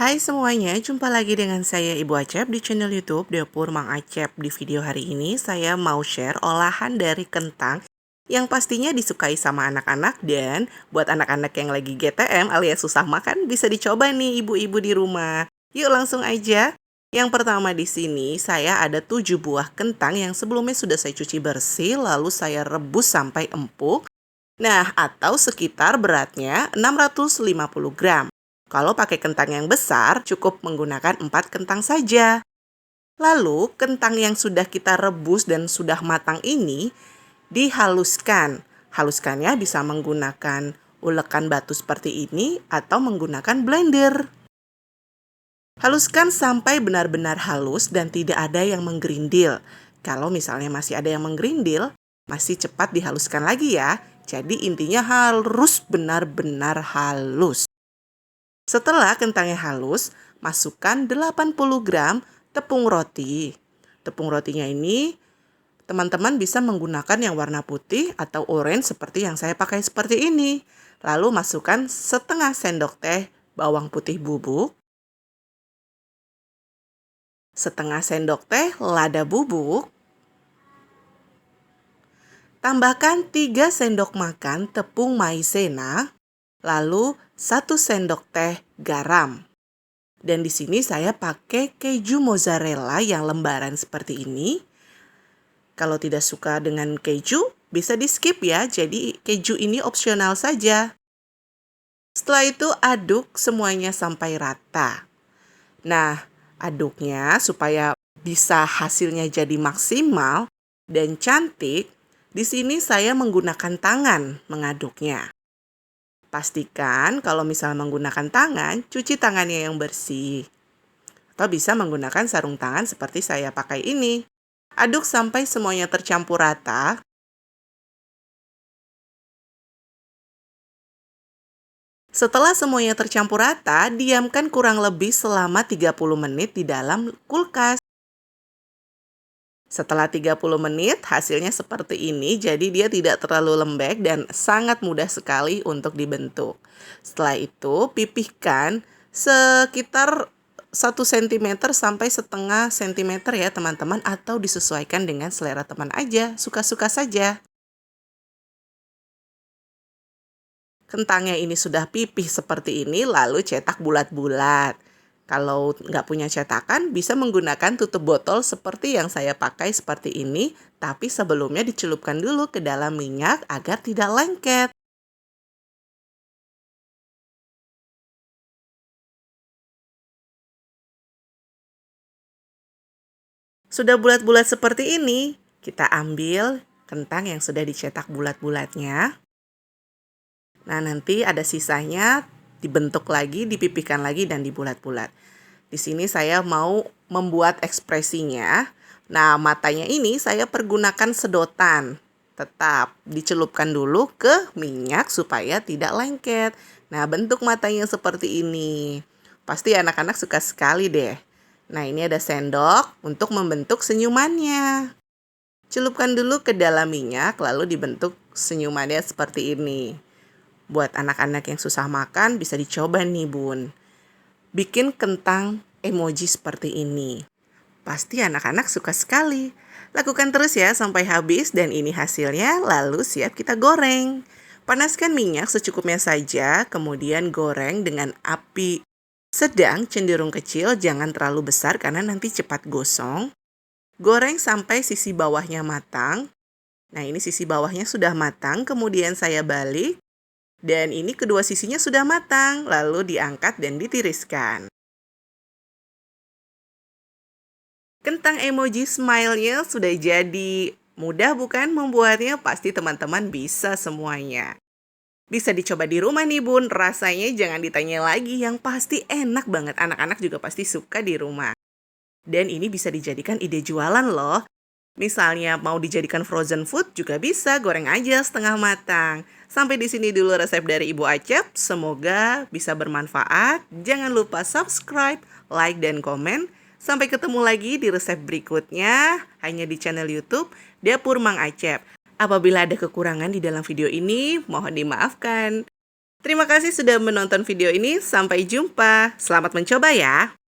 Hai semuanya, jumpa lagi dengan saya Ibu Acep di channel YouTube Dapur Mang Acep. Di video hari ini saya mau share olahan dari kentang yang pastinya disukai sama anak-anak, dan buat anak-anak yang lagi GTM alias susah makan bisa dicoba nih ibu-ibu di rumah. Yuk langsung aja. Yang pertama di sini saya ada 7 buah kentang yang sebelumnya sudah saya cuci bersih lalu saya rebus sampai empuk. Nah, atau sekitar beratnya 650 gram. Kalau pakai kentang yang besar, cukup menggunakan 4 kentang saja. Lalu, kentang yang sudah kita rebus dan sudah matang ini dihaluskan. Haluskannya bisa menggunakan ulekan batu seperti ini atau menggunakan blender. Haluskan sampai benar-benar halus dan tidak ada yang menggerindil. Kalau misalnya masih ada yang menggerindil, masih cepat dihaluskan lagi ya. Jadi intinya harus benar-benar halus. Setelah kentangnya halus, masukkan 80 gram tepung roti. Tepung rotinya ini teman-teman bisa menggunakan yang warna putih atau orange seperti yang saya pakai seperti ini. Lalu masukkan setengah sendok teh bawang putih bubuk, setengah sendok teh lada bubuk, tambahkan 3 sendok makan tepung maizena, lalu 1 sendok teh garam. Dan di sini saya pakai keju mozzarella yang lembaran seperti ini. Kalau tidak suka dengan keju, bisa di skip ya. Jadi keju ini opsional saja. Setelah itu aduk semuanya sampai rata. Nah, aduknya supaya bisa hasilnya jadi maksimal dan cantik. Di sini saya menggunakan tangan mengaduknya. Pastikan kalau misalnya menggunakan tangan, cuci tangannya yang bersih. Atau bisa menggunakan sarung tangan seperti saya pakai ini. Aduk sampai semuanya tercampur rata. Setelah semuanya tercampur rata, diamkan kurang lebih selama 30 menit di dalam kulkas. Setelah 30 menit, hasilnya seperti ini, jadi dia tidak terlalu lembek dan sangat mudah sekali untuk dibentuk. Setelah itu, pipihkan sekitar 1 cm sampai setengah cm ya teman-teman, atau disesuaikan dengan selera teman aja, suka-suka saja. Kentangnya ini sudah pipih seperti ini, lalu cetak bulat-bulat. Kalau nggak punya cetakan, bisa menggunakan tutup botol seperti yang saya pakai seperti ini, tapi sebelumnya dicelupkan dulu ke dalam minyak agar tidak lengket. Sudah bulat-bulat seperti ini, kita ambil kentang yang sudah dicetak bulat-bulatnya. Nah, nanti ada sisanya, dibentuk lagi, dipipihkan lagi, dan dibulat-bulat. Di sini saya mau membuat ekspresinya. Nah, matanya ini saya pergunakan sedotan. Tetap dicelupkan dulu ke minyak supaya tidak lengket. Nah, bentuk matanya seperti ini. Pasti anak-anak suka sekali deh. Nah, ini ada sendok untuk membentuk senyumannya. Celupkan dulu ke dalam minyak, lalu dibentuk senyumannya seperti ini. Buat anak-anak yang susah makan, bisa dicoba nih bun. Bikin kentang emoji seperti ini. Pasti anak-anak suka sekali. Lakukan terus ya sampai habis, dan ini hasilnya, lalu siap kita goreng. Panaskan minyak secukupnya saja, kemudian goreng dengan api sedang cenderung kecil, jangan terlalu besar karena nanti cepat gosong. Goreng sampai sisi bawahnya matang. Nah, ini sisi bawahnya sudah matang, kemudian saya balik. Dan ini kedua sisinya sudah matang, lalu diangkat dan ditiriskan. Kentang emoji smile-nya sudah jadi. Mudah bukan membuatnya? Pasti teman-teman bisa semuanya. Bisa dicoba di rumah nih bun, rasanya jangan ditanya lagi, yang pasti enak banget. Anak-anak juga pasti suka di rumah. Dan ini bisa dijadikan ide jualan loh. Misalnya mau dijadikan frozen food juga bisa, goreng aja setengah matang. Sampai di sini dulu resep dari Ibu Acep. Semoga bisa bermanfaat. Jangan lupa subscribe, like, dan komen. Sampai ketemu lagi di resep berikutnya hanya di channel YouTube Dapur Mang Acep. Apabila ada kekurangan di dalam video ini, mohon dimaafkan. Terima kasih sudah menonton video ini, sampai jumpa. Selamat mencoba ya!